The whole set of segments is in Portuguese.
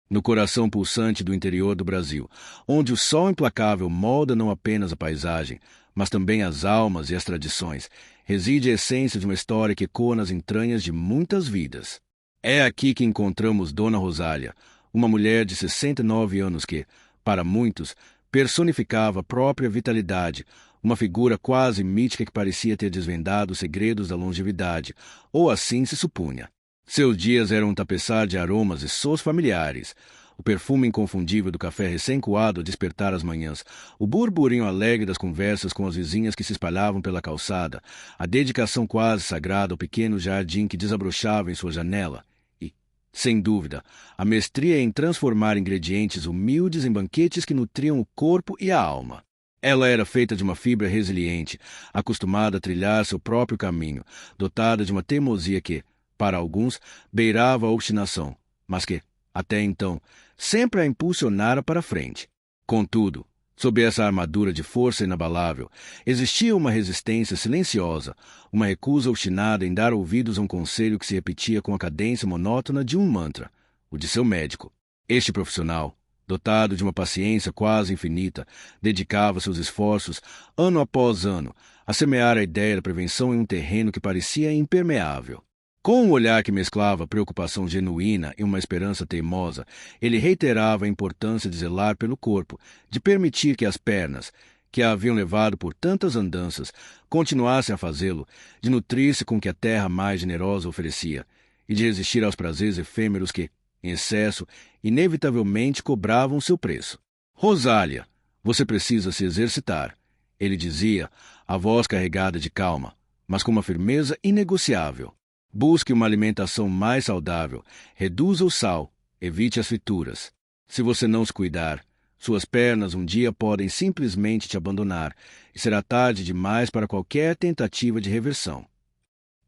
no coração pulsante do interior do Brasil, onde o sol implacável molda não apenas a paisagem, mas também as almas e as tradições, reside a essência de uma história que ecoa nas entranhas de muitas vidas. É aqui que encontramos Dona Rosália, uma mulher de 69 anos que, para muitos, personificava a própria vitalidade, uma figura quase mítica que parecia ter desvendado os segredos da longevidade, ou assim se supunha. Seus dias eram um tapeçar de aromas e sons familiares. O perfume inconfundível do café recém-coado a despertar as manhãs, o burburinho alegre das conversas com as vizinhas que se espalhavam pela calçada, a dedicação quase sagrada ao pequeno jardim que desabrochava em sua janela e, sem dúvida, a mestria em transformar ingredientes humildes em banquetes que nutriam o corpo e a alma. Ela era feita de uma fibra resiliente, acostumada a trilhar seu próprio caminho, dotada de uma teimosia que, para alguns, beirava a obstinação, mas que, até então, sempre a impulsionara para a frente. Contudo, sob essa armadura de força inabalável, existia uma resistência silenciosa, uma recusa obstinada em dar ouvidos a um conselho que se repetia com a cadência monótona de um mantra, o de seu médico. Este profissional, dotado de uma paciência quase infinita, dedicava seus esforços, ano após ano, a semear a ideia da prevenção em um terreno que parecia impermeável. Com um olhar que mesclava preocupação genuína e uma esperança teimosa, ele reiterava a importância de zelar pelo corpo, de permitir que as pernas, que a haviam levado por tantas andanças, continuassem a fazê-lo, de nutrir-se com o que a terra mais generosa oferecia, e de resistir aos prazeres efêmeros que, em excesso, inevitavelmente cobravam seu preço. Rosália, você precisa se exercitar, ele dizia, a voz carregada de calma, mas com uma firmeza inegociável. Busque uma alimentação mais saudável, reduza o sal, evite as frituras. Se você não se cuidar, suas pernas um dia podem simplesmente te abandonar e será tarde demais para qualquer tentativa de reversão.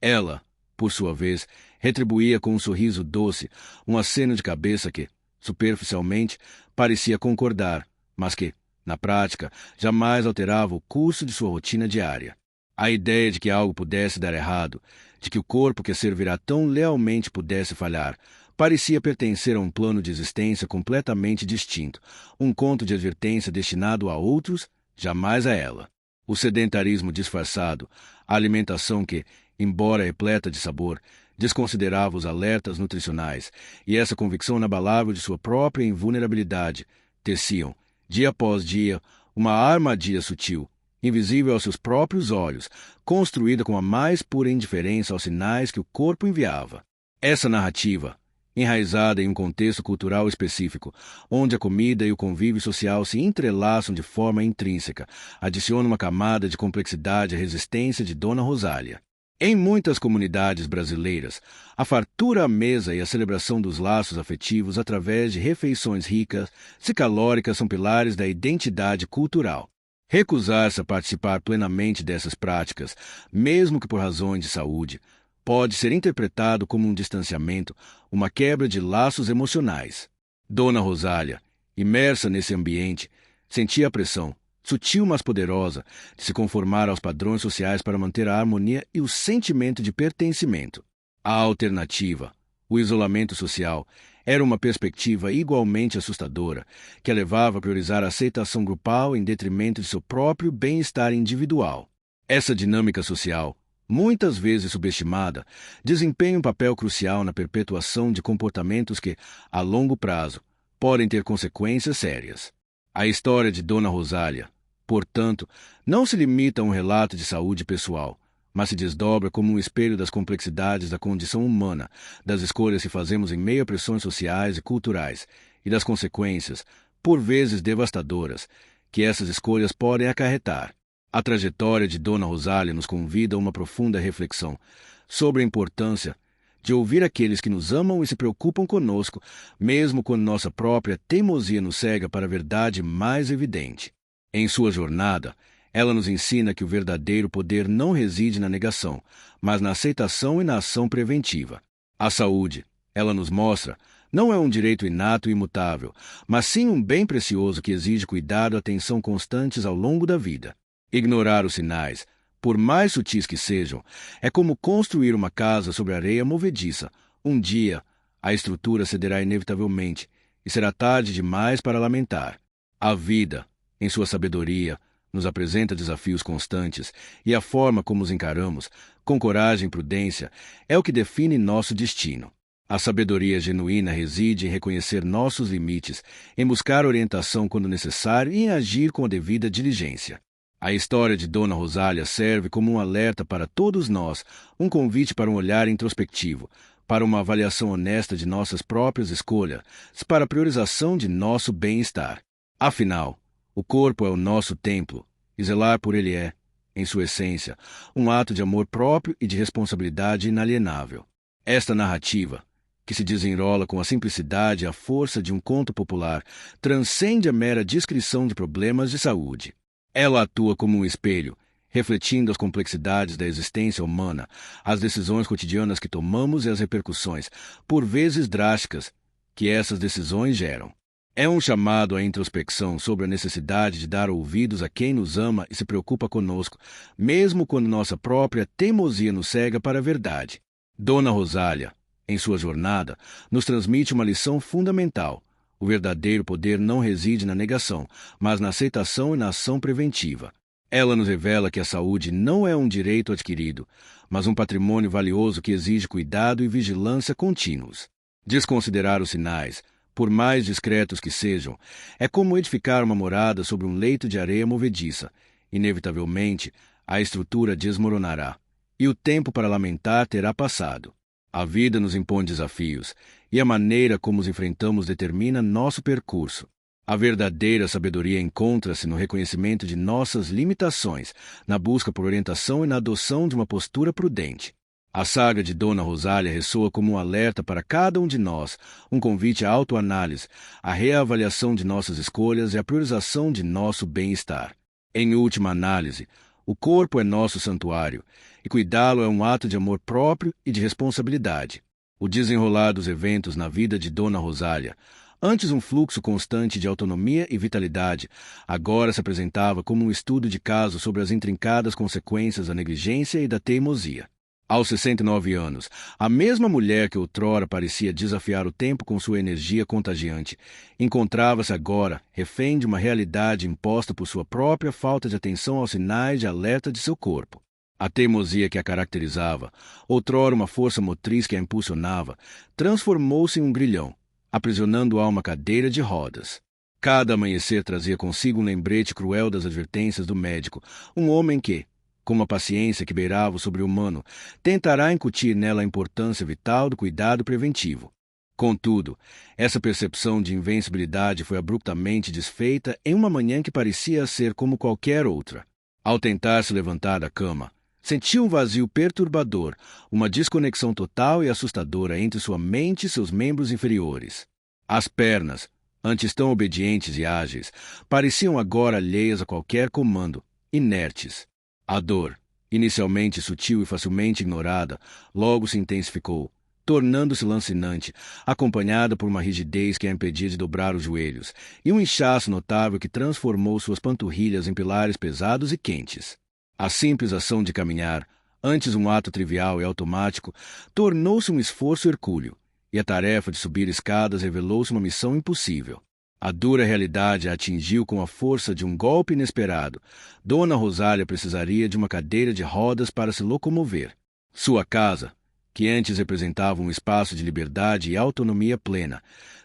Ela, por sua vez, retribuía com um sorriso doce, um aceno de cabeça que, superficialmente, parecia concordar, mas que, na prática, jamais alterava o curso de sua rotina diária. A ideia de que algo pudesse dar errado, de que o corpo que a servirá tão lealmente pudesse falhar, parecia pertencer a um plano de existência completamente distinto, um conto de advertência destinado a outros, jamais a ela. O sedentarismo disfarçado, a alimentação que, embora repleta de sabor, desconsiderava os alertas nutricionais e essa convicção inabalável de sua própria invulnerabilidade, teciam, dia após dia, uma armadilha sutil, invisível aos seus próprios olhos, construída com a mais pura indiferença aos sinais que o corpo enviava. Essa narrativa, enraizada em um contexto cultural específico, onde a comida e o convívio social se entrelaçam de forma intrínseca, adiciona uma camada de complexidade à resistência de Dona Rosália. Em muitas comunidades brasileiras, a fartura à mesa e a celebração dos laços afetivos através de refeições ricas e calóricas são pilares da identidade cultural. Recusar-se a participar plenamente dessas práticas, mesmo que por razões de saúde, pode ser interpretado como um distanciamento, uma quebra de laços emocionais. Dona Rosália, imersa nesse ambiente, sentia a pressão, sutil mas poderosa, de se conformar aos padrões sociais para manter a harmonia e o sentimento de pertencimento. A alternativa, o isolamento social, era uma perspectiva igualmente assustadora, que a levava a priorizar a aceitação grupal em detrimento de seu próprio bem-estar individual. Essa dinâmica social, muitas vezes subestimada, desempenha um papel crucial na perpetuação de comportamentos que, a longo prazo, podem ter consequências sérias. A história de Dona Rosália, portanto, não se limita a um relato de saúde pessoal, mas se desdobra como um espelho das complexidades da condição humana, das escolhas que fazemos em meio a pressões sociais e culturais, e das consequências, por vezes devastadoras, que essas escolhas podem acarretar. A trajetória de Dona Rosália nos convida a uma profunda reflexão sobre a importância de ouvir aqueles que nos amam e se preocupam conosco, mesmo quando nossa própria teimosia nos cega para a verdade mais evidente. Em sua jornada, ela nos ensina que o verdadeiro poder não reside na negação, mas na aceitação e na ação preventiva. A saúde, ela nos mostra, não é um direito inato e imutável, mas sim um bem precioso que exige cuidado e atenção constantes ao longo da vida. Ignorar os sinais, por mais sutis que sejam, é como construir uma casa sobre areia movediça. Um dia, a estrutura cederá inevitavelmente, e será tarde demais para lamentar. A vida, em sua sabedoria, nos apresenta desafios constantes, e a forma como os encaramos, com coragem e prudência, é o que define nosso destino. A sabedoria genuína reside em reconhecer nossos limites, em buscar orientação quando necessário e em agir com a devida diligência. A história de Dona Rosália serve como um alerta para todos nós, um convite para um olhar introspectivo, para uma avaliação honesta de nossas próprias escolhas, para a priorização de nosso bem-estar. Afinal, o corpo é o nosso templo, e zelar por ele é, em sua essência, um ato de amor próprio e de responsabilidade inalienável. Esta narrativa, que se desenrola com a simplicidade e a força de um conto popular, transcende a mera descrição de problemas de saúde. Ela atua como um espelho, refletindo as complexidades da existência humana, as decisões cotidianas que tomamos e as repercussões, por vezes drásticas, que essas decisões geram. É um chamado à introspecção sobre a necessidade de dar ouvidos a quem nos ama e se preocupa conosco, mesmo quando nossa própria teimosia nos cega para a verdade. Dona Rosália, em sua jornada, nos transmite uma lição fundamental. O verdadeiro poder não reside na negação, mas na aceitação e na ação preventiva. Ela nos revela que a saúde não é um direito adquirido, mas um patrimônio valioso que exige cuidado e vigilância contínuos. Desconsiderar os sinais, por mais discretos que sejam, é como edificar uma morada sobre um leito de areia movediça. Inevitavelmente, a estrutura desmoronará, e o tempo para lamentar terá passado. A vida nos impõe desafios, e a maneira como os enfrentamos determina nosso percurso. A verdadeira sabedoria encontra-se no reconhecimento de nossas limitações, na busca por orientação e na adoção de uma postura prudente. A saga de Dona Rosália ressoa como um alerta para cada um de nós, um convite à autoanálise, à reavaliação de nossas escolhas e à priorização de nosso bem-estar. Em última análise, o corpo é nosso santuário, e cuidá-lo é um ato de amor próprio e de responsabilidade. O desenrolar dos eventos na vida de Dona Rosália, antes um fluxo constante de autonomia e vitalidade, agora se apresentava como um estudo de caso sobre as intrincadas consequências da negligência e da teimosia. Aos 69 anos, a mesma mulher que outrora parecia desafiar o tempo com sua energia contagiante, encontrava-se agora refém de uma realidade imposta por sua própria falta de atenção aos sinais de alerta de seu corpo. A teimosia que a caracterizava, outrora uma força motriz que a impulsionava, transformou-se em um grilhão, aprisionando-a a uma cadeira de rodas. Cada amanhecer trazia consigo um lembrete cruel das advertências do médico, um homem que, com uma paciência que beirava o sobre-humano, tentará incutir nela a importância vital do cuidado preventivo. Contudo, essa percepção de invencibilidade foi abruptamente desfeita em uma manhã que parecia ser como qualquer outra. Ao tentar se levantar da cama, sentiu um vazio perturbador, uma desconexão total e assustadora entre sua mente e seus membros inferiores. As pernas, antes tão obedientes e ágeis, pareciam agora alheias a qualquer comando, inertes. A dor, inicialmente sutil e facilmente ignorada, logo se intensificou, tornando-se lancinante, acompanhada por uma rigidez que a impedia de dobrar os joelhos, e um inchaço notável que transformou suas panturrilhas em pilares pesados e quentes. A simples ação de caminhar, antes um ato trivial e automático, tornou-se um esforço hercúleo, e a tarefa de subir escadas revelou-se uma missão impossível. A dura realidade a atingiu com a força de um golpe inesperado. Dona Rosália precisaria de uma cadeira de rodas para se locomover. Sua casa, que antes representava um espaço de liberdade e autonomia plena,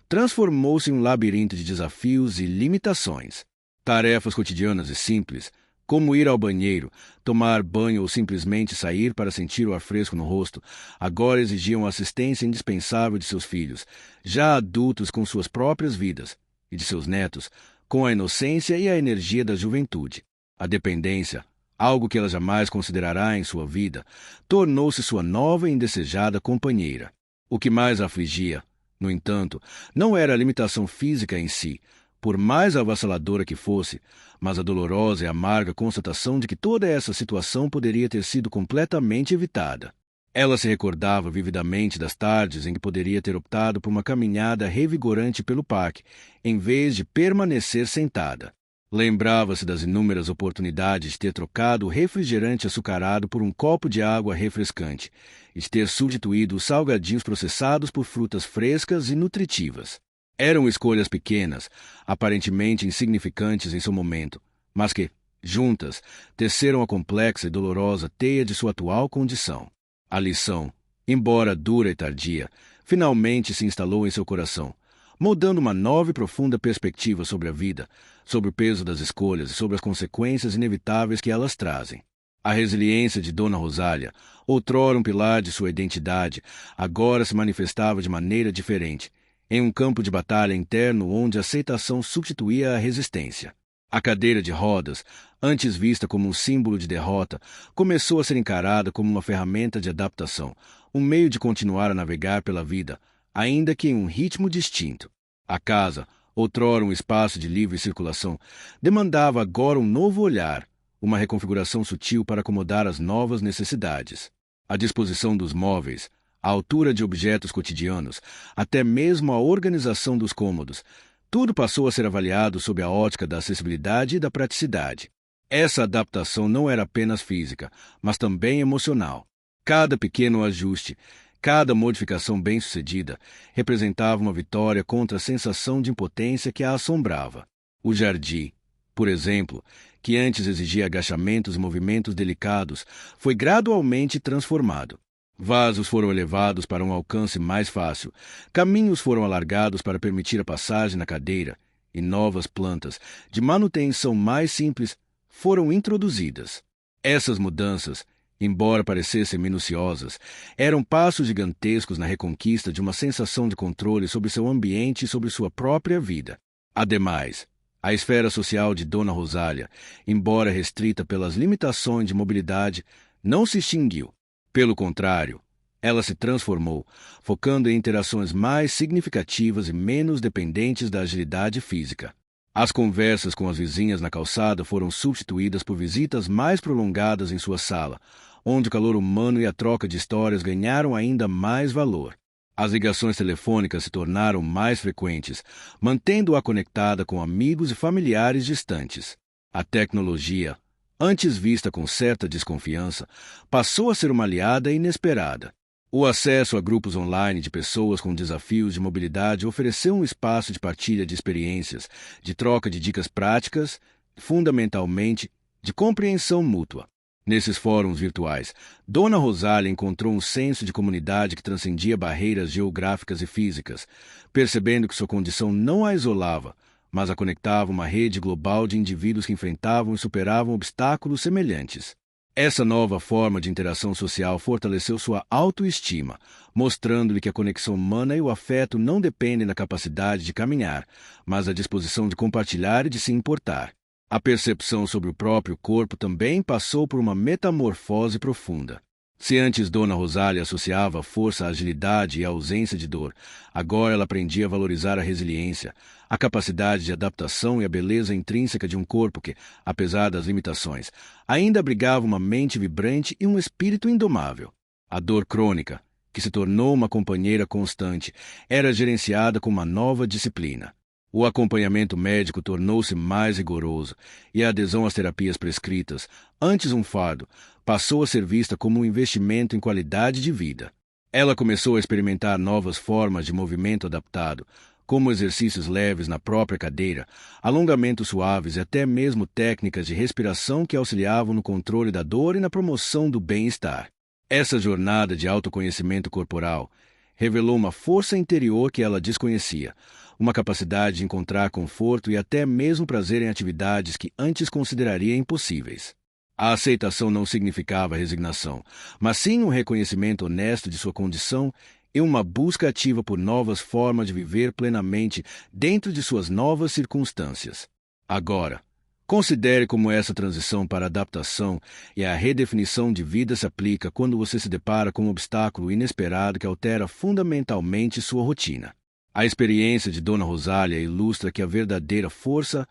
transformou-se em um labirinto de desafios e limitações. Tarefas cotidianas e simples, como ir ao banheiro, tomar banho ou simplesmente sair para sentir o ar fresco no rosto, agora exigiam a assistência indispensável de seus filhos, já adultos com suas próprias vidas, e de seus netos, com a inocência e a energia da juventude. A dependência, algo que ela jamais considerará em sua vida, tornou-se sua nova e indesejada companheira. O que mais a afligia, no entanto, não era a limitação física em si, por mais avassaladora que fosse, mas a dolorosa e amarga constatação de que toda essa situação poderia ter sido completamente evitada. Ela se recordava vividamente das tardes em que poderia ter optado por uma caminhada revigorante pelo parque, em vez de permanecer sentada. Lembrava-se das inúmeras oportunidades de ter trocado o refrigerante açucarado por um copo de água refrescante, e de ter substituído os salgadinhos processados por frutas frescas e nutritivas. Eram escolhas pequenas, aparentemente insignificantes em seu momento, mas que, juntas, teceram a complexa e dolorosa teia de sua atual condição. A lição, embora dura e tardia, finalmente se instalou em seu coração, moldando uma nova e profunda perspectiva sobre a vida, sobre o peso das escolhas e sobre as consequências inevitáveis que elas trazem. A resiliência de Dona Rosália, outrora um pilar de sua identidade, agora se manifestava de maneira diferente, em um campo de batalha interno onde a aceitação substituía a resistência. A cadeira de rodas, antes vista como um símbolo de derrota, começou a ser encarada como uma ferramenta de adaptação, um meio de continuar a navegar pela vida, ainda que em um ritmo distinto. A casa, outrora um espaço de livre circulação, demandava agora um novo olhar, uma reconfiguração sutil para acomodar as novas necessidades. A disposição dos móveis, a altura de objetos cotidianos, até mesmo a organização dos cômodos, tudo passou a ser avaliado sob a ótica da acessibilidade e da praticidade. Essa adaptação não era apenas física, mas também emocional. Cada pequeno ajuste, cada modificação bem-sucedida, representava uma vitória contra a sensação de impotência que a assombrava. O jardim, por exemplo, que antes exigia agachamentos e movimentos delicados, foi gradualmente transformado. Vasos foram elevados para um alcance mais fácil, caminhos foram alargados para permitir a passagem na cadeira, e novas plantas, de manutenção mais simples, foram introduzidas. Essas mudanças, embora parecessem minuciosas, eram passos gigantescos na reconquista de uma sensação de controle sobre seu ambiente e sobre sua própria vida. Ademais, a esfera social de Dona Rosália, embora restrita pelas limitações de mobilidade, não se extinguiu. Pelo contrário, ela se transformou, focando em interações mais significativas e menos dependentes da agilidade física. As conversas com as vizinhas na calçada foram substituídas por visitas mais prolongadas em sua sala, onde o calor humano e a troca de histórias ganharam ainda mais valor. As ligações telefônicas se tornaram mais frequentes, mantendo-a conectada com amigos e familiares distantes. A tecnologia, antes vista com certa desconfiança, passou a ser uma aliada inesperada. O acesso a grupos online de pessoas com desafios de mobilidade ofereceu um espaço de partilha de experiências, de troca de dicas práticas, fundamentalmente, de compreensão mútua. Nesses fóruns virtuais, Dona Rosália encontrou um senso de comunidade que transcendia barreiras geográficas e físicas, percebendo que sua condição não a isolava, mas a conectava a uma rede global de indivíduos que enfrentavam e superavam obstáculos semelhantes. Essa nova forma de interação social fortaleceu sua autoestima, mostrando-lhe que a conexão humana e o afeto não dependem da capacidade de caminhar, mas da disposição de compartilhar e de se importar. A percepção sobre o próprio corpo também passou por uma metamorfose profunda. Se antes Dona Rosália associava a força à agilidade e à ausência de dor, agora ela aprendia a valorizar a resiliência, a capacidade de adaptação e a beleza intrínseca de um corpo que, apesar das limitações, ainda abrigava uma mente vibrante e um espírito indomável. A dor crônica, que se tornou uma companheira constante, era gerenciada com uma nova disciplina. O acompanhamento médico tornou-se mais rigoroso e a adesão às terapias prescritas, antes um fardo, passou a ser vista como um investimento em qualidade de vida. Ela começou a experimentar novas formas de movimento adaptado, como exercícios leves na própria cadeira, alongamentos suaves e até mesmo técnicas de respiração que auxiliavam no controle da dor e na promoção do bem-estar. Essa jornada de autoconhecimento corporal revelou uma força interior que ela desconhecia, uma capacidade de encontrar conforto e até mesmo prazer em atividades que antes consideraria impossíveis. A aceitação não significava resignação, mas sim um reconhecimento honesto de sua condição e uma busca ativa por novas formas de viver plenamente dentro de suas novas circunstâncias. Agora, considere como essa transição para a adaptação e a redefinição de vida se aplica quando você se depara com um obstáculo inesperado que altera fundamentalmente sua rotina. A experiência de Dona Rosália ilustra que a verdadeira força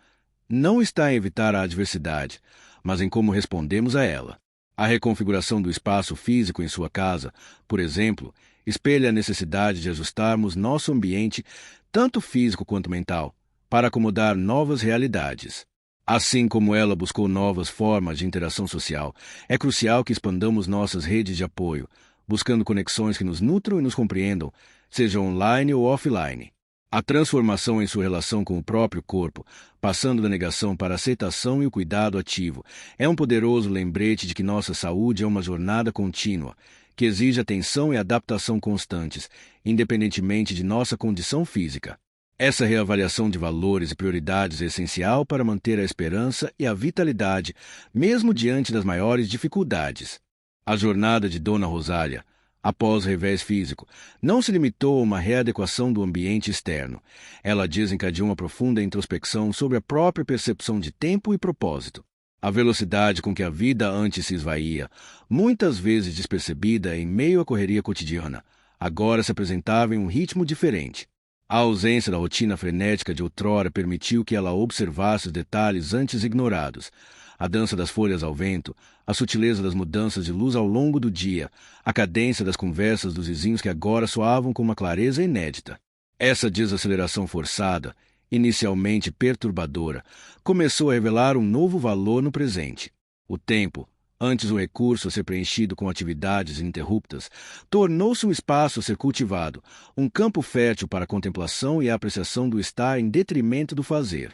não está em evitar a adversidade, mas em como respondemos a ela. A reconfiguração do espaço físico em sua casa, por exemplo, espelha a necessidade de ajustarmos nosso ambiente, tanto físico quanto mental, para acomodar novas realidades. Assim como ela buscou novas formas de interação social, é crucial que expandamos nossas redes de apoio, buscando conexões que nos nutram e nos compreendam, seja online ou offline. A transformação em sua relação com o próprio corpo, passando da negação para a aceitação e o cuidado ativo, é um poderoso lembrete de que nossa saúde é uma jornada contínua, que exige atenção e adaptação constantes, independentemente de nossa condição física. Essa reavaliação de valores e prioridades é essencial para manter a esperança e a vitalidade, mesmo diante das maiores dificuldades. A jornada de Dona Rosália, após o revés físico, não se limitou a uma readequação do ambiente externo. Ela desencadeou uma profunda introspecção sobre a própria percepção de tempo e propósito. A velocidade com que a vida antes se esvaía, muitas vezes despercebida em meio à correria cotidiana, agora se apresentava em um ritmo diferente. A ausência da rotina frenética de outrora permitiu que ela observasse os detalhes antes ignorados. A dança das folhas ao vento, a sutileza das mudanças de luz ao longo do dia, a cadência das conversas dos vizinhos que agora soavam com uma clareza inédita. Essa desaceleração forçada, inicialmente perturbadora, começou a revelar um novo valor no presente. O tempo, antes um recurso a ser preenchido com atividades ininterruptas, tornou-se um espaço a ser cultivado, um campo fértil para a contemplação e a apreciação do estar em detrimento do fazer.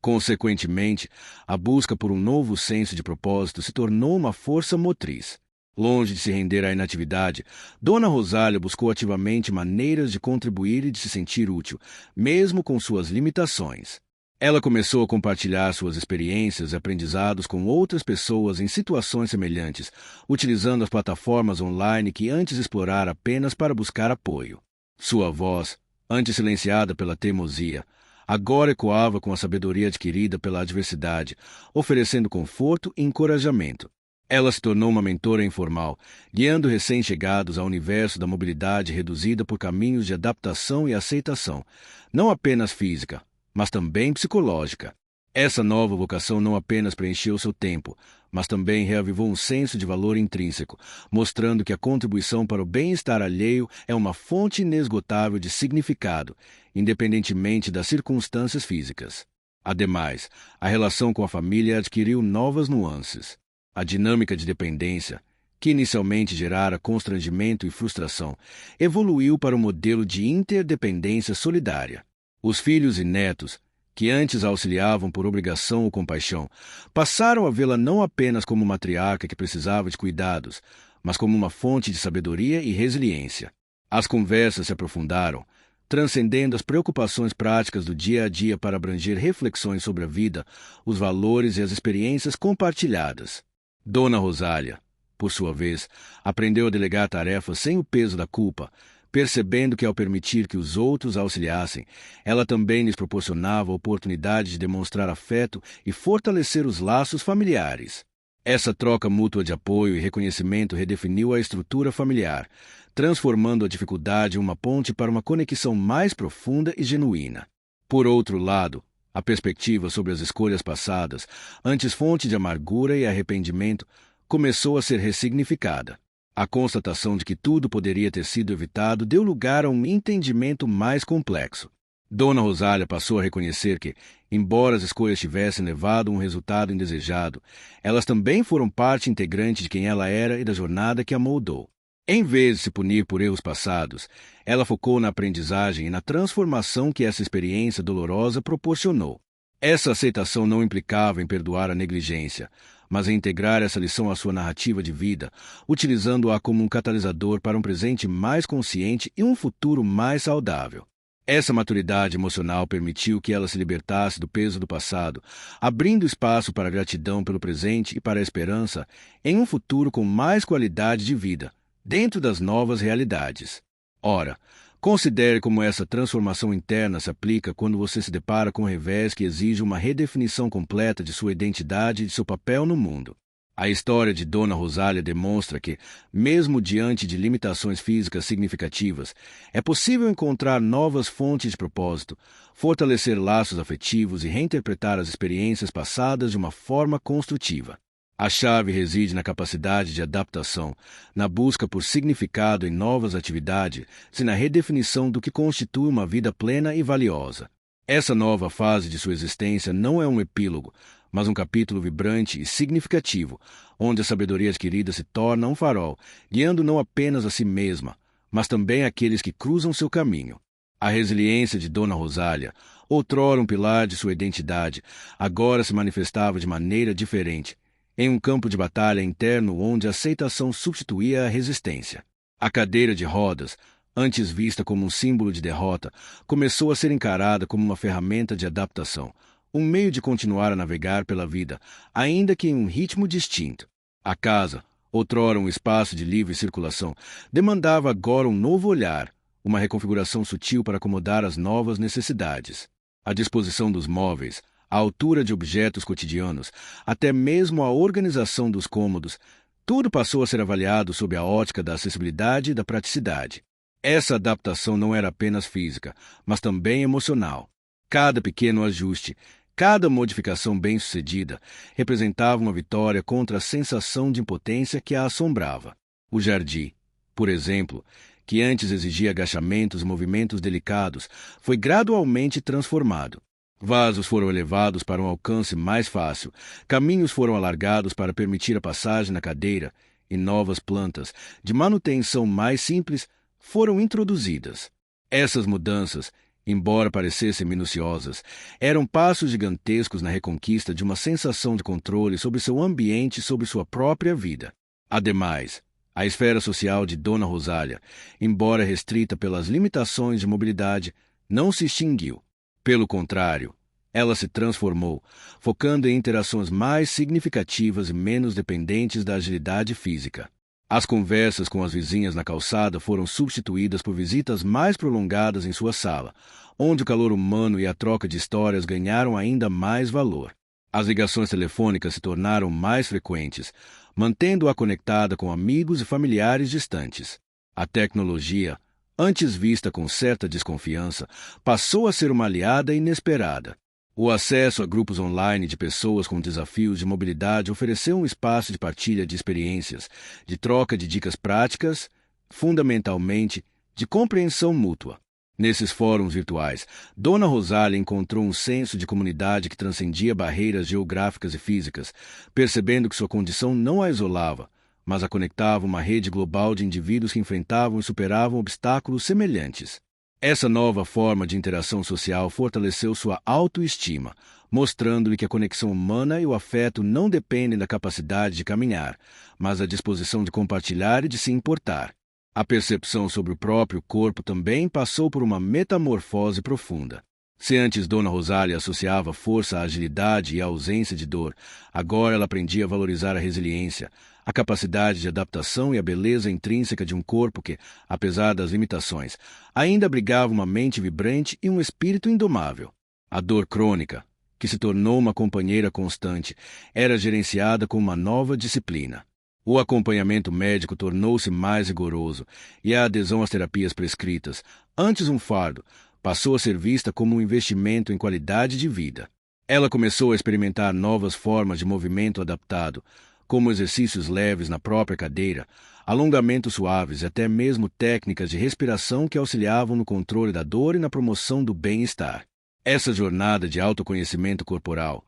Consequentemente, a busca por um novo senso de propósito se tornou uma força motriz. Longe de se render à inatividade, Dona Rosália buscou ativamente maneiras de contribuir e de se sentir útil, mesmo com suas limitações. Ela começou a compartilhar suas experiências e aprendizados com outras pessoas em situações semelhantes, utilizando as plataformas online que antes explorara apenas para buscar apoio. Sua voz, antes silenciada pela teimosia, agora ecoava com a sabedoria adquirida pela adversidade, oferecendo conforto e encorajamento. Ela se tornou uma mentora informal, guiando recém-chegados ao universo da mobilidade reduzida por caminhos de adaptação e aceitação, não apenas física, mas também psicológica. Essa nova vocação não apenas preencheu seu tempo, mas também reavivou um senso de valor intrínseco, mostrando que a contribuição para o bem-estar alheio é uma fonte inesgotável de significado, independentemente das circunstâncias físicas. Ademais, a relação com a família adquiriu novas nuances. A dinâmica de dependência, que inicialmente gerara constrangimento e frustração, evoluiu para um modelo de interdependência solidária. Os filhos e netos, que antes a auxiliavam por obrigação ou compaixão, passaram a vê-la não apenas como matriarca que precisava de cuidados, mas como uma fonte de sabedoria e resiliência. As conversas se aprofundaram, transcendendo as preocupações práticas do dia a dia para abranger reflexões sobre a vida, os valores e as experiências compartilhadas. Dona Rosália, por sua vez, aprendeu a delegar tarefas sem o peso da culpa, percebendo que ao permitir que os outros a auxiliassem, ela também lhes proporcionava a oportunidade de demonstrar afeto e fortalecer os laços familiares. Essa troca mútua de apoio e reconhecimento redefiniu a estrutura familiar, transformando a dificuldade em uma ponte para uma conexão mais profunda e genuína. Por outro lado, a perspectiva sobre as escolhas passadas, antes fonte de amargura e arrependimento, começou a ser ressignificada. A constatação de que tudo poderia ter sido evitado deu lugar a um entendimento mais complexo. Dona Rosália passou a reconhecer que, embora as escolhas tivessem levado a um resultado indesejado, elas também foram parte integrante de quem ela era e da jornada que a moldou. Em vez de se punir por erros passados, ela focou na aprendizagem e na transformação que essa experiência dolorosa proporcionou. Essa aceitação não implicava em perdoar a negligência, mas em integrar essa lição à sua narrativa de vida, utilizando-a como um catalisador para um presente mais consciente e um futuro mais saudável. Essa maturidade emocional permitiu que ela se libertasse do peso do passado, abrindo espaço para a gratidão pelo presente e para a esperança em um futuro com mais qualidade de vida, dentro das novas realidades. Ora, considere como essa transformação interna se aplica quando você se depara com um revés que exige uma redefinição completa de sua identidade e de seu papel no mundo. A história de Dona Rosália demonstra que, mesmo diante de limitações físicas significativas, é possível encontrar novas fontes de propósito, fortalecer laços afetivos e reinterpretar as experiências passadas de uma forma construtiva. A chave reside na capacidade de adaptação, na busca por significado em novas atividades e na redefinição do que constitui uma vida plena e valiosa. Essa nova fase de sua existência não é um epílogo, mas um capítulo vibrante e significativo, onde a sabedoria adquirida se torna um farol, guiando não apenas a si mesma, mas também aqueles que cruzam seu caminho. A resiliência de Dona Rosália, outrora um pilar de sua identidade, agora se manifestava de maneira diferente, em um campo de batalha interno onde a aceitação substituía a resistência. A cadeira de rodas, antes vista como um símbolo de derrota, começou a ser encarada como uma ferramenta de adaptação, um meio de continuar a navegar pela vida, ainda que em um ritmo distinto. A casa, outrora um espaço de livre circulação, demandava agora um novo olhar, uma reconfiguração sutil para acomodar as novas necessidades. A disposição dos móveis, a altura de objetos cotidianos, até mesmo a organização dos cômodos, tudo passou a ser avaliado sob a ótica da acessibilidade e da praticidade. Essa adaptação não era apenas física, mas também emocional. Cada pequeno ajuste, cada modificação bem-sucedida, representava uma vitória contra a sensação de impotência que a assombrava. O jardim, por exemplo, que antes exigia agachamentos e movimentos delicados, foi gradualmente transformado. Vasos foram elevados para um alcance mais fácil, caminhos foram alargados para permitir a passagem na cadeira, e novas plantas, de manutenção mais simples, foram introduzidas. Essas mudanças, embora parecessem minuciosas, eram passos gigantescos na reconquista de uma sensação de controle sobre seu ambiente e sobre sua própria vida. Ademais, a esfera social de Dona Rosália, embora restrita pelas limitações de mobilidade, não se extinguiu. Pelo contrário, ela se transformou, focando em interações mais significativas e menos dependentes da agilidade física. As conversas com as vizinhas na calçada foram substituídas por visitas mais prolongadas em sua sala, onde o calor humano e a troca de histórias ganharam ainda mais valor. As ligações telefônicas se tornaram mais frequentes, mantendo-a conectada com amigos e familiares distantes. A tecnologia, antes vista com certa desconfiança, passou a ser uma aliada inesperada. O acesso a grupos online de pessoas com desafios de mobilidade ofereceu um espaço de partilha de experiências, de troca de dicas práticas, fundamentalmente, de compreensão mútua. Nesses fóruns virtuais, Dona Rosália encontrou um senso de comunidade que transcendia barreiras geográficas e físicas, percebendo que sua condição não a isolava, mas a conectava a uma rede global de indivíduos que enfrentavam e superavam obstáculos semelhantes. Essa nova forma de interação social fortaleceu sua autoestima, mostrando-lhe que a conexão humana e o afeto não dependem da capacidade de caminhar, mas da disposição de compartilhar e de se importar. A percepção sobre o próprio corpo também passou por uma metamorfose profunda. Se antes Dona Rosália associava força à agilidade e à ausência de dor, agora ela aprendia a valorizar a resiliência, a capacidade de adaptação e a beleza intrínseca de um corpo que, apesar das limitações, ainda abrigava uma mente vibrante e um espírito indomável. A dor crônica, que se tornou uma companheira constante, era gerenciada com uma nova disciplina. O acompanhamento médico tornou-se mais rigoroso e a adesão às terapias prescritas, antes um fardo, passou a ser vista como um investimento em qualidade de vida. Ela começou a experimentar novas formas de movimento adaptado, como exercícios leves na própria cadeira, alongamentos suaves e até mesmo técnicas de respiração que auxiliavam no controle da dor e na promoção do bem-estar. Essa jornada de autoconhecimento corporal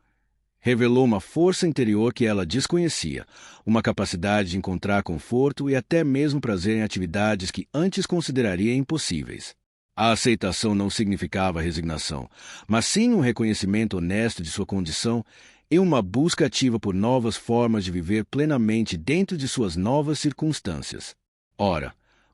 revelou uma força interior que ela desconhecia, uma capacidade de encontrar conforto e até mesmo prazer em atividades que antes consideraria impossíveis. A aceitação não significava resignação, mas sim um reconhecimento honesto de sua condição e uma busca ativa por novas formas de viver plenamente dentro de suas novas circunstâncias. Ora,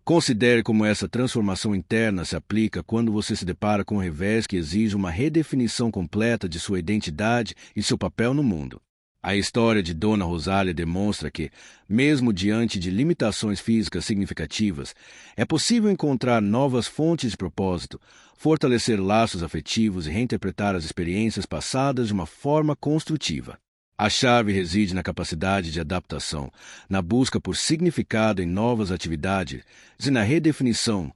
considere como essa transformação interna se aplica quando você se depara com um revés que exige uma redefinição completa de sua identidade e seu papel no mundo. A história de Dona Rosália demonstra que, mesmo diante de limitações físicas significativas, é possível encontrar novas fontes de propósito, fortalecer laços afetivos e reinterpretar as experiências passadas de uma forma construtiva. A chave reside na capacidade de adaptação, na busca por significado em novas atividades e na redefinição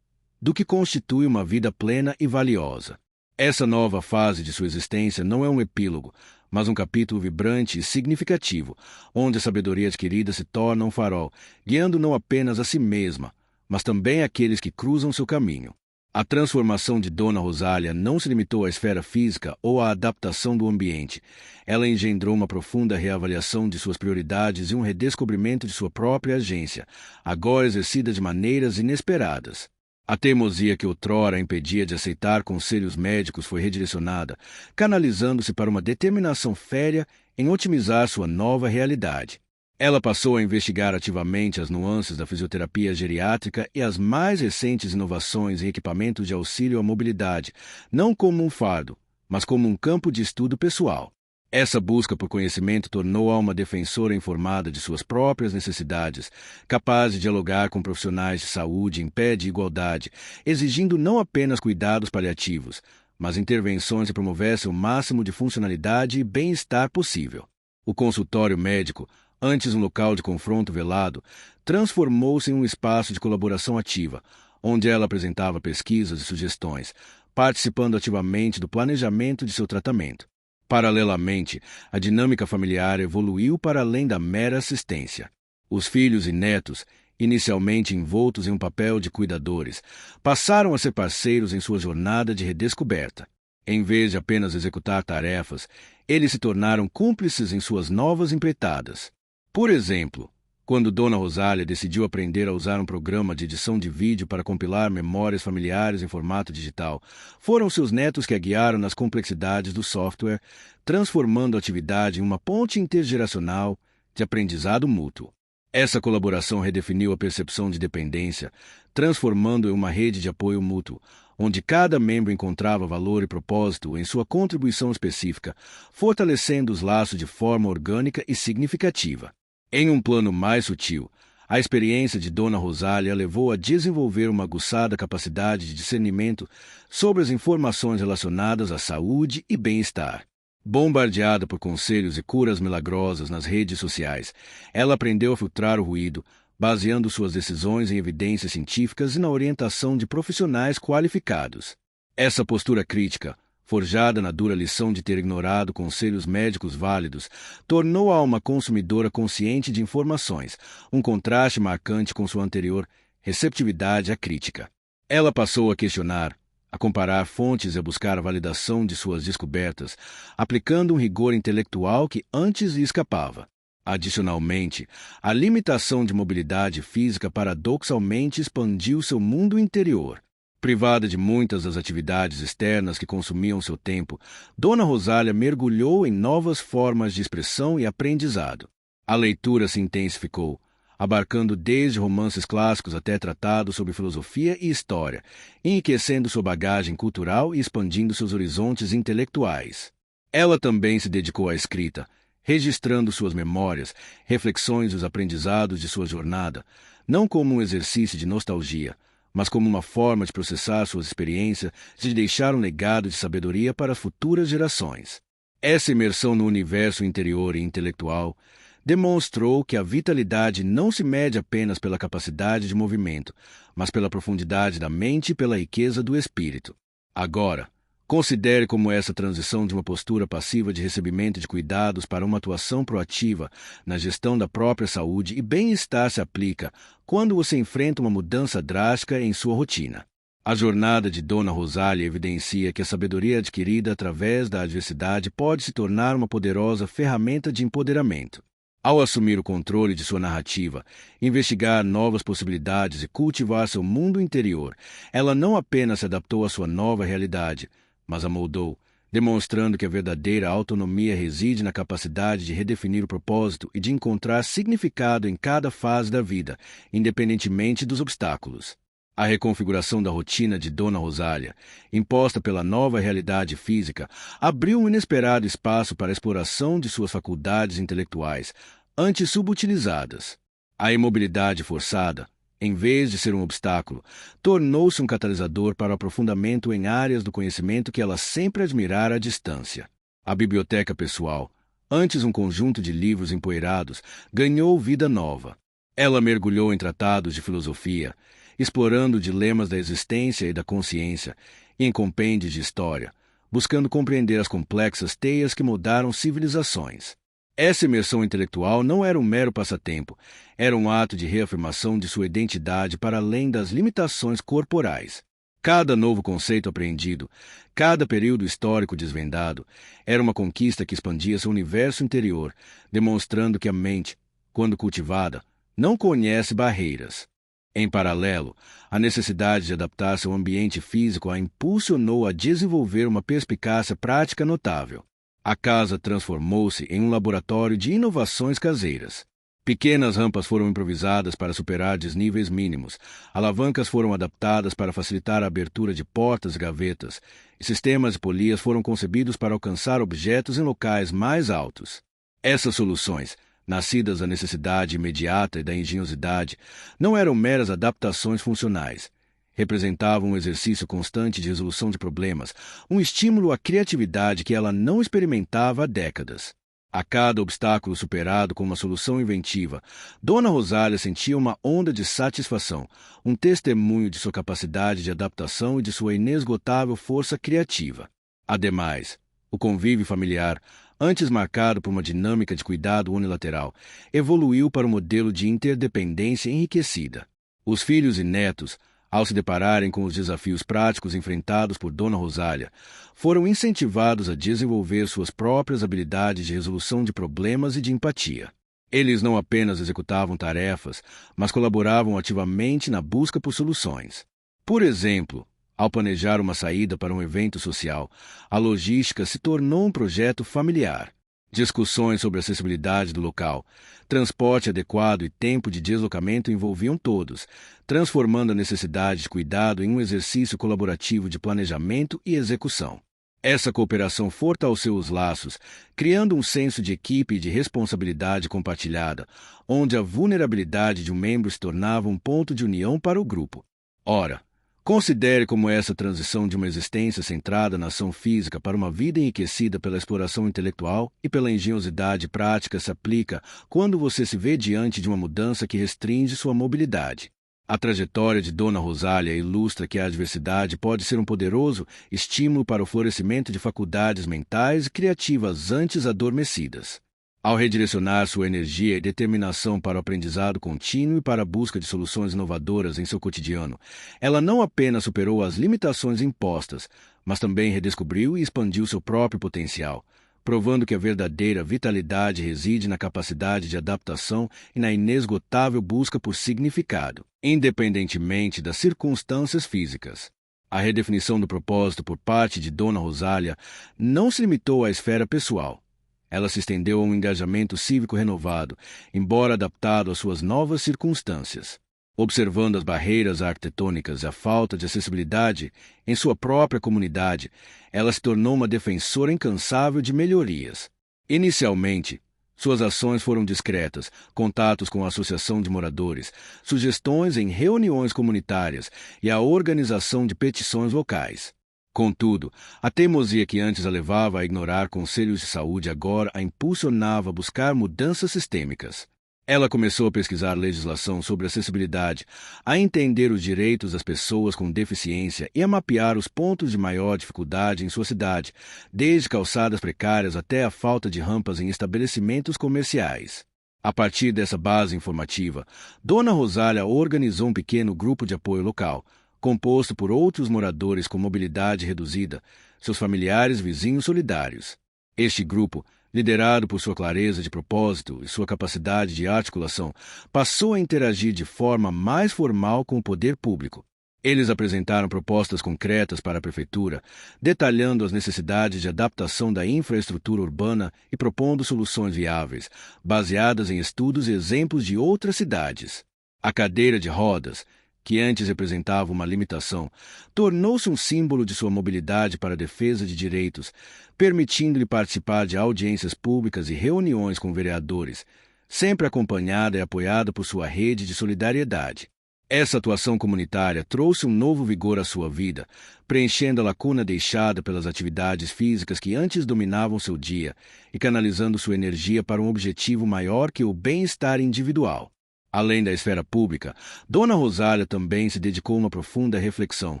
do que constitui uma vida plena e valiosa. Essa nova fase de sua existência não é um epílogo, mas um capítulo vibrante e significativo, onde a sabedoria adquirida se torna um farol, guiando não apenas a si mesma, mas também aqueles que cruzam seu caminho. A transformação de Dona Rosália não se limitou à esfera física ou à adaptação do ambiente. Ela engendrou uma profunda reavaliação de suas prioridades e um redescobrimento de sua própria agência, agora exercida de maneiras inesperadas. A teimosia que outrora a impedia de aceitar conselhos médicos foi redirecionada, canalizando-se para uma determinação férrea em otimizar sua nova realidade. Ela passou a investigar ativamente as nuances da fisioterapia geriátrica e as mais recentes inovações em equipamentos de auxílio à mobilidade, não como um fardo, mas como um campo de estudo pessoal. Essa busca por conhecimento tornou-a uma defensora informada de suas próprias necessidades, capaz de dialogar com profissionais de saúde em pé de igualdade, exigindo não apenas cuidados paliativos, mas intervenções que promovessem o máximo de funcionalidade e bem-estar possível. O consultório médico, antes um local de confronto velado, transformou-se em um espaço de colaboração ativa, onde ela apresentava pesquisas e sugestões, participando ativamente do planejamento de seu tratamento. Paralelamente, a dinâmica familiar evoluiu para além da mera assistência. Os filhos e netos, inicialmente envoltos em um papel de cuidadores, passaram a ser parceiros em sua jornada de redescoberta. Em vez de apenas executar tarefas, eles se tornaram cúmplices em suas novas empreitadas. Por exemplo, quando Dona Rosália decidiu aprender a usar um programa de edição de vídeo para compilar memórias familiares em formato digital, foram seus netos que a guiaram nas complexidades do software, transformando a atividade em uma ponte intergeracional de aprendizado mútuo. Essa colaboração redefiniu a percepção de dependência, transformando em uma rede de apoio mútuo, onde cada membro encontrava valor e propósito em sua contribuição específica, fortalecendo os laços de forma orgânica e significativa. Em um plano mais sutil, a experiência de Dona Rosália levou a desenvolver uma aguçada capacidade de discernimento sobre as informações relacionadas à saúde e bem-estar. Bombardeada por conselhos e curas milagrosas nas redes sociais, ela aprendeu a filtrar o ruído, baseando suas decisões em evidências científicas e na orientação de profissionais qualificados. Essa postura crítica, forjada na dura lição de ter ignorado conselhos médicos válidos, tornou-a uma consumidora consciente de informações, um contraste marcante com sua anterior receptividade à crítica. Ela passou a questionar, a comparar fontes e a buscar a validação de suas descobertas, aplicando um rigor intelectual que antes lhe escapava. Adicionalmente, a limitação de mobilidade física paradoxalmente expandiu seu mundo interior. Privada de muitas das atividades externas que consumiam seu tempo, Dona Rosália mergulhou em novas formas de expressão e aprendizado. A leitura se intensificou, abarcando desde romances clássicos até tratados sobre filosofia e história, enriquecendo sua bagagem cultural e expandindo seus horizontes intelectuais. Ela também se dedicou à escrita, registrando suas memórias, reflexões e os aprendizados de sua jornada, não como um exercício de nostalgia, mas como uma forma de processar suas experiências e de deixar um legado de sabedoria para as futuras gerações. Essa imersão no universo interior e intelectual demonstrou que a vitalidade não se mede apenas pela capacidade de movimento, mas pela profundidade da mente e pela riqueza do espírito. Agora, considere como essa transição de uma postura passiva de recebimento de cuidados para uma atuação proativa na gestão da própria saúde e bem-estar se aplica quando você enfrenta uma mudança drástica em sua rotina. A jornada de Dona Rosália evidencia que a sabedoria adquirida através da adversidade pode se tornar uma poderosa ferramenta de empoderamento. Ao assumir o controle de sua narrativa, investigar novas possibilidades e cultivar seu mundo interior, ela não apenas se adaptou à sua nova realidade, mas a moldou, demonstrando que a verdadeira autonomia reside na capacidade de redefinir o propósito e de encontrar significado em cada fase da vida, independentemente dos obstáculos. A reconfiguração da rotina de Dona Rosália, imposta pela nova realidade física, abriu um inesperado espaço para a exploração de suas faculdades intelectuais, antes subutilizadas. A imobilidade forçada, em vez de ser um obstáculo, tornou-se um catalisador para o aprofundamento em áreas do conhecimento que ela sempre admirara à distância. A biblioteca pessoal, antes um conjunto de livros empoeirados, ganhou vida nova. Ela mergulhou em tratados de filosofia, explorando dilemas da existência e da consciência, e em compêndios de história, buscando compreender as complexas teias que moldaram civilizações. Essa imersão intelectual não era um mero passatempo, era um ato de reafirmação de sua identidade para além das limitações corporais. Cada novo conceito apreendido, cada período histórico desvendado, era uma conquista que expandia seu universo interior, demonstrando que a mente, quando cultivada, não conhece barreiras. Em paralelo, a necessidade de adaptar-se ao ambiente físico a impulsionou a desenvolver uma perspicácia prática notável. A casa transformou-se em um laboratório de inovações caseiras. Pequenas rampas foram improvisadas para superar desníveis mínimos, alavancas foram adaptadas para facilitar a abertura de portas e gavetas, e sistemas de polias foram concebidos para alcançar objetos em locais mais altos. Essas soluções, nascidas da necessidade imediata e da engenhosidade, não eram meras adaptações funcionais. Representavam um exercício constante de resolução de problemas, um estímulo à criatividade que ela não experimentava há décadas. A cada obstáculo superado com uma solução inventiva, Dona Rosália sentia uma onda de satisfação, um testemunho de sua capacidade de adaptação e de sua inesgotável força criativa. Ademais, o convívio familiar, antes marcado por uma dinâmica de cuidado unilateral, evoluiu para um modelo de interdependência enriquecida. Os filhos e netos, ao se depararem com os desafios práticos enfrentados por Dona Rosália, foram incentivados a desenvolver suas próprias habilidades de resolução de problemas e de empatia. Eles não apenas executavam tarefas, mas colaboravam ativamente na busca por soluções. Por exemplo, ao planejar uma saída para um evento social, a logística se tornou um projeto familiar. Discussões sobre a acessibilidade do local, transporte adequado e tempo de deslocamento envolviam todos, transformando a necessidade de cuidado em um exercício colaborativo de planejamento e execução. Essa cooperação fortaleceu os laços, criando um senso de equipe e de responsabilidade compartilhada, onde a vulnerabilidade de um membro se tornava um ponto de união para o grupo. Ora, considere como essa transição de uma existência centrada na ação física para uma vida enriquecida pela exploração intelectual e pela engenhosidade prática se aplica quando você se vê diante de uma mudança que restringe sua mobilidade. A trajetória de Dona Rosália ilustra que a adversidade pode ser um poderoso estímulo para o florescimento de faculdades mentais e criativas antes adormecidas. Ao redirecionar sua energia e determinação para o aprendizado contínuo e para a busca de soluções inovadoras em seu cotidiano, ela não apenas superou as limitações impostas, mas também redescobriu e expandiu seu próprio potencial, provando que a verdadeira vitalidade reside na capacidade de adaptação e na inesgotável busca por significado, independentemente das circunstâncias físicas. A redefinição do propósito por parte de Dona Rosália não se limitou à esfera pessoal. Ela se estendeu a um engajamento cívico renovado, embora adaptado às suas novas circunstâncias. Observando as barreiras arquitetônicas e a falta de acessibilidade em sua própria comunidade, ela se tornou uma defensora incansável de melhorias. Inicialmente, suas ações foram discretas, contatos com a associação de moradores, sugestões em reuniões comunitárias e a organização de petições locais. Contudo, a teimosia que antes a levava a ignorar conselhos de saúde agora a impulsionava a buscar mudanças sistêmicas. Ela começou a pesquisar legislação sobre acessibilidade, a entender os direitos das pessoas com deficiência e a mapear os pontos de maior dificuldade em sua cidade, desde calçadas precárias até a falta de rampas em estabelecimentos comerciais. A partir dessa base informativa, Dona Rosália organizou um pequeno grupo de apoio local, composto por outros moradores com mobilidade reduzida, seus familiares e vizinhos solidários. Este grupo, liderado por sua clareza de propósito e sua capacidade de articulação, passou a interagir de forma mais formal com o poder público. Eles apresentaram propostas concretas para a prefeitura, detalhando as necessidades de adaptação da infraestrutura urbana e propondo soluções viáveis, baseadas em estudos e exemplos de outras cidades. A cadeira de rodas, que antes representava uma limitação, tornou-se um símbolo de sua mobilidade para a defesa de direitos, permitindo-lhe participar de audiências públicas e reuniões com vereadores, sempre acompanhada e apoiada por sua rede de solidariedade. Essa atuação comunitária trouxe um novo vigor à sua vida, preenchendo a lacuna deixada pelas atividades físicas que antes dominavam seu dia e canalizando sua energia para um objetivo maior que o bem-estar individual. Além da esfera pública, Dona Rosália também se dedicou a uma profunda reflexão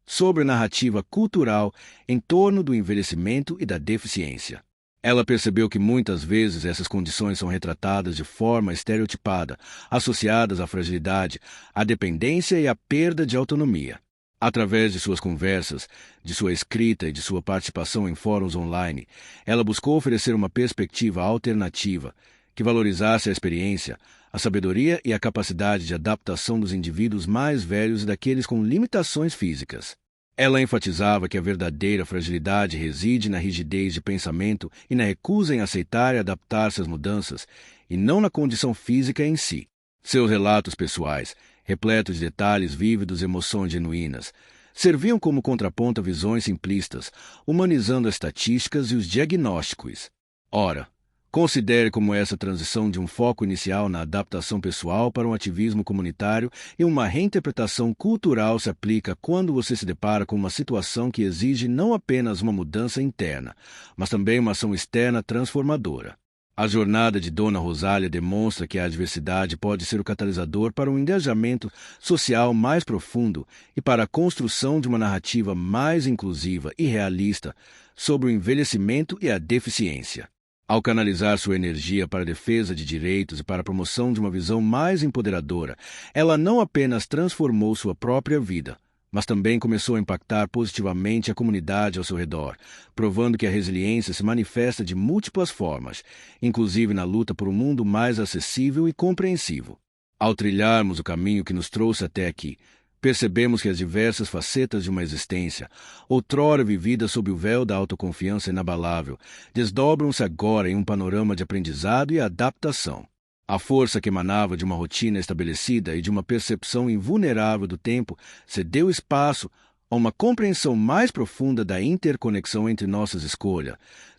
sobre a narrativa cultural em torno do envelhecimento e da deficiência. Ela percebeu que muitas vezes essas condições são retratadas de forma estereotipada, associadas à fragilidade, à dependência e à perda de autonomia. Através de suas conversas, de sua escrita e de sua participação em fóruns online, ela buscou oferecer uma perspectiva alternativa, que valorizasse a experiência, a sabedoria e a capacidade de adaptação dos indivíduos mais velhos e daqueles com limitações físicas. Ela enfatizava que a verdadeira fragilidade reside na rigidez de pensamento e na recusa em aceitar e adaptar-se às mudanças, e não na condição física em si. Seus relatos pessoais, repletos de detalhes vívidos e emoções genuínas, serviam como contraponto a visões simplistas, humanizando as estatísticas e os diagnósticos. Ora, considere como essa transição de um foco inicial na adaptação pessoal para um ativismo comunitário e uma reinterpretação cultural se aplica quando você se depara com uma situação que exige não apenas uma mudança interna, mas também uma ação externa transformadora. A jornada de Dona Rosália demonstra que a adversidade pode ser o catalisador para um engajamento social mais profundo e para a construção de uma narrativa mais inclusiva e realista sobre o envelhecimento e a deficiência. Ao canalizar sua energia para a defesa de direitos e para a promoção de uma visão mais empoderadora, ela não apenas transformou sua própria vida, mas também começou a impactar positivamente a comunidade ao seu redor, provando que a resiliência se manifesta de múltiplas formas, inclusive na luta por um mundo mais acessível e compreensivo. Ao trilharmos o caminho que nos trouxe até aqui, percebemos que as diversas facetas de uma existência, outrora vivida sob o véu da autoconfiança inabalável, desdobram-se agora em um panorama de aprendizado e adaptação. A força que emanava de uma rotina estabelecida e de uma percepção invulnerável do tempo cedeu espaço a uma compreensão mais profunda da interconexão entre nossas escolhas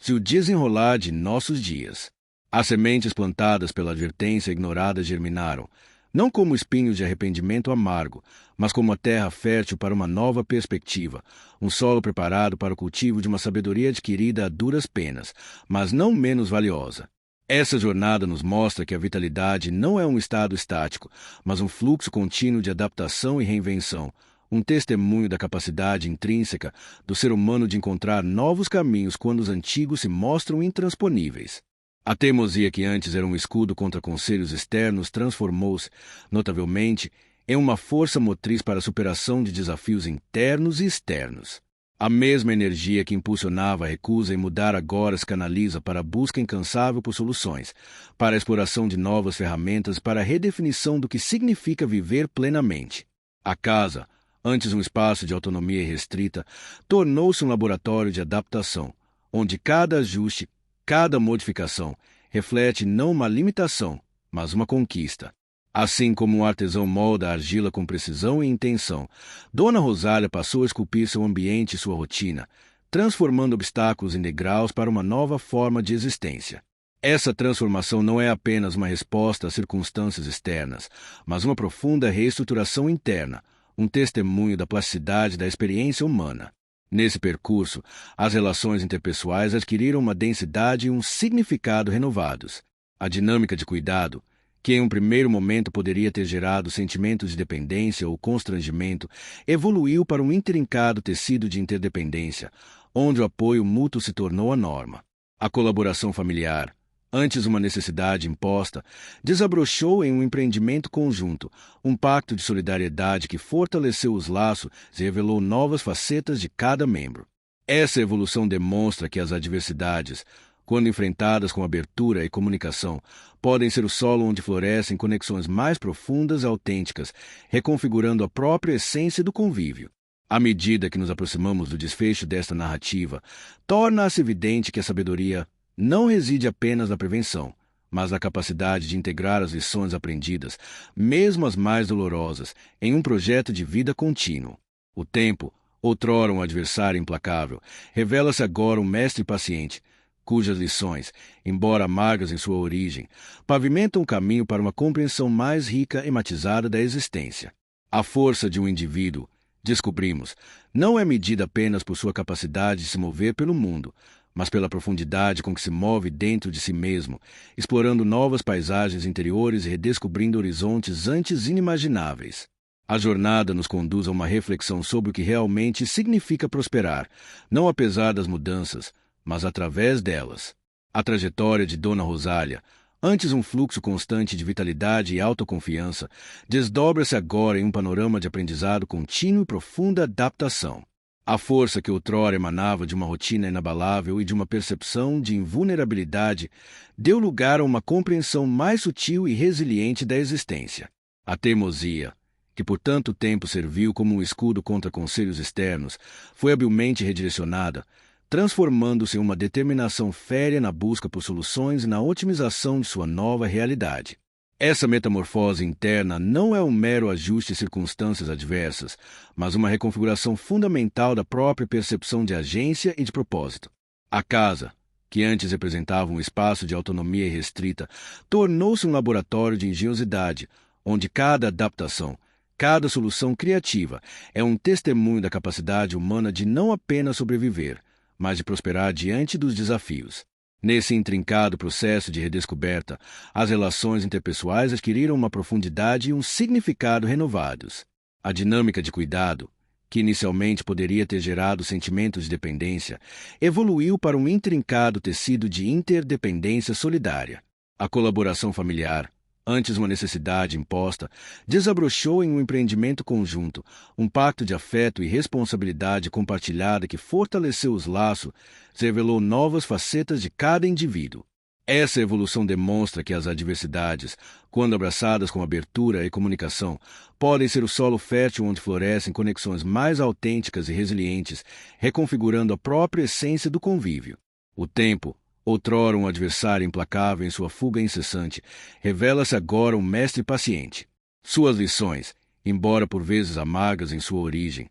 e o desenrolar de nossos dias. As sementes plantadas pela advertência ignorada germinaram, não como espinhos de arrependimento amargo, mas como a terra fértil para uma nova perspectiva, um solo preparado para o cultivo de uma sabedoria adquirida a duras penas, mas não menos valiosa. Essa jornada nos mostra que a vitalidade não é um estado estático, mas um fluxo contínuo de adaptação e reinvenção, um testemunho da capacidade intrínseca do ser humano de encontrar novos caminhos quando os antigos se mostram intransponíveis. A teimosia que antes era um escudo contra conselhos externos transformou-se, notavelmente, em uma força motriz para a superação de desafios internos e externos. A mesma energia que impulsionava a recusa em mudar agora se canaliza para a busca incansável por soluções, para a exploração de novas ferramentas e para a redefinição do que significa viver plenamente. A casa, antes um espaço de autonomia restrita, tornou-se um laboratório de adaptação, onde cada ajuste, cada modificação, reflete não uma limitação, mas uma conquista. Assim como um artesão molda a argila com precisão e intenção, Dona Rosália passou a esculpir seu ambiente e sua rotina, transformando obstáculos em degraus para uma nova forma de existência. Essa transformação não é apenas uma resposta às circunstâncias externas, mas uma profunda reestruturação interna, um testemunho da plasticidade da experiência humana. Nesse percurso, as relações interpessoais adquiriram uma densidade e um significado renovados. A dinâmica de cuidado, que em um primeiro momento poderia ter gerado sentimentos de dependência ou constrangimento, evoluiu para um intrincado tecido de interdependência, onde o apoio mútuo se tornou a norma. A colaboração familiar, antes uma necessidade imposta, desabrochou em um empreendimento conjunto, um pacto de solidariedade que fortaleceu os laços e revelou novas facetas de cada membro. Essa evolução demonstra que as adversidades, quando enfrentadas com abertura e comunicação, podem ser o solo onde florescem conexões mais profundas e autênticas, reconfigurando a própria essência do convívio. À medida que nos aproximamos do desfecho desta narrativa, torna-se evidente que a sabedoria não reside apenas na prevenção, mas na capacidade de integrar as lições aprendidas, mesmo as mais dolorosas, em um projeto de vida contínuo. O tempo, outrora um adversário implacável, revela-se agora um mestre paciente, cujas lições, embora amargas em sua origem, pavimentam o caminho para uma compreensão mais rica e matizada da existência. A força de um indivíduo, descobrimos, não é medida apenas por sua capacidade de se mover pelo mundo, mas pela profundidade com que se move dentro de si mesmo, explorando novas paisagens interiores e redescobrindo horizontes antes inimagináveis. A jornada nos conduz a uma reflexão sobre o que realmente significa prosperar, não apesar das mudanças, mas através delas. A trajetória de Dona Rosália, antes um fluxo constante de vitalidade e autoconfiança, desdobra-se agora em um panorama de aprendizado contínuo e profunda adaptação. A força que outrora emanava de uma rotina inabalável e de uma percepção de invulnerabilidade deu lugar a uma compreensão mais sutil e resiliente da existência. A teimosia, que por tanto tempo serviu como um escudo contra conselhos externos, foi habilmente redirecionada, transformando-se em uma determinação férrea na busca por soluções e na otimização de sua nova realidade. Essa metamorfose interna não é um mero ajuste de circunstâncias adversas, mas uma reconfiguração fundamental da própria percepção de agência e de propósito. A casa, que antes representava um espaço de autonomia irrestrita, tornou-se um laboratório de engenhosidade, onde cada adaptação, cada solução criativa é um testemunho da capacidade humana de não apenas sobreviver, mas de prosperar diante dos desafios. Nesse intrincado processo de redescoberta, as relações interpessoais adquiriram uma profundidade e um significado renovados. A dinâmica de cuidado, que inicialmente poderia ter gerado sentimentos de dependência, evoluiu para um intrincado tecido de interdependência solidária. A colaboração familiar, antes uma necessidade imposta, desabrochou em um empreendimento conjunto, um pacto de afeto e responsabilidade compartilhada que fortaleceu os laços, revelou novas facetas de cada indivíduo. Essa evolução demonstra que as adversidades, quando abraçadas com abertura e comunicação, podem ser o solo fértil onde florescem conexões mais autênticas e resilientes, reconfigurando a própria essência do convívio. O tempo, outrora um adversário implacável em sua fuga incessante, revela-se agora um mestre paciente. Suas lições, embora por vezes amargas em sua origem,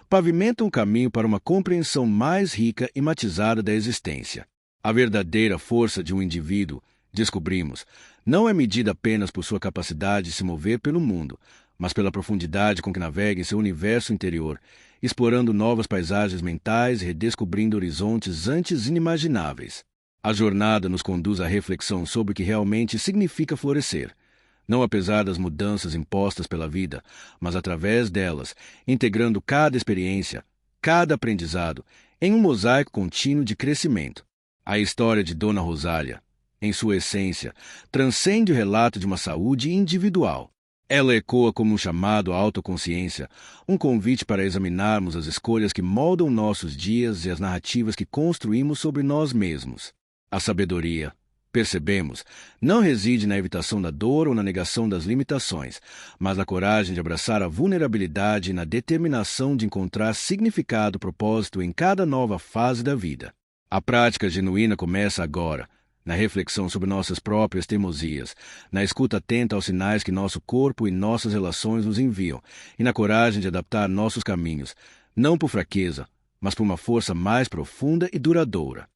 pavimentam o caminho para uma compreensão mais rica e matizada da existência. A verdadeira força de um indivíduo, descobrimos, não é medida apenas por sua capacidade de se mover pelo mundo, mas pela profundidade com que navega em seu universo interior, explorando novas paisagens mentais e redescobrindo horizontes antes inimagináveis. A jornada nos conduz à reflexão sobre o que realmente significa florescer, não apesar das mudanças impostas pela vida, mas através delas, integrando cada experiência, cada aprendizado, em um mosaico contínuo de crescimento. A história de Dona Rosália, em sua essência, transcende o relato de uma saúde individual. Ela ecoa como um chamado à autoconsciência, um convite para examinarmos as escolhas que moldam nossos dias e as narrativas que construímos sobre nós mesmos. A sabedoria, percebemos, não reside na evitação da dor ou na negação das limitações, mas na coragem de abraçar a vulnerabilidade e na determinação de encontrar significado e propósito em cada nova fase da vida. A prática genuína começa agora, na reflexão sobre nossas próprias teimosias, na escuta atenta aos sinais que nosso corpo e nossas relações nos enviam, e na coragem de adaptar nossos caminhos, não por fraqueza, mas por uma força mais profunda e duradoura.